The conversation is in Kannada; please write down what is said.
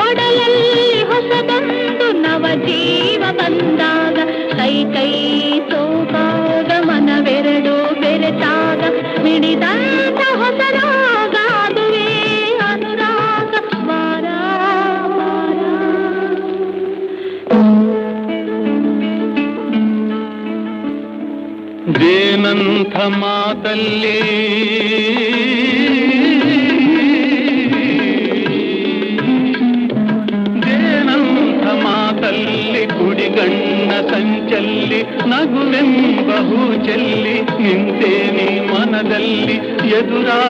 ಒಡಲಲ್ಲಿ ಹೊಸದೊಂದು ನವಜೀವ ಬಂದಾಗ ಕೈ ಕೈ ಸೋಕಾಗ ಮನವೆರಡು ಬೆರೆತಾಗ ಮಿಡಿದಂತ ಹೊಸ ರಾಗ ಅದುವೇ ಅನುರಾಗ ವಾರ ವಾರ. ಜೇನಂಥ ಮಾತಲ್ಲಿ ಕುಡಿಗಣ್ಣ ಸಂಚಲ್ಲಿ ನಗುವೆಂಬ ಹೂ ಚೆಲ್ಲಿ ನಿಂತೇನೆ ಮನದಲ್ಲಿ ಎದುರಾ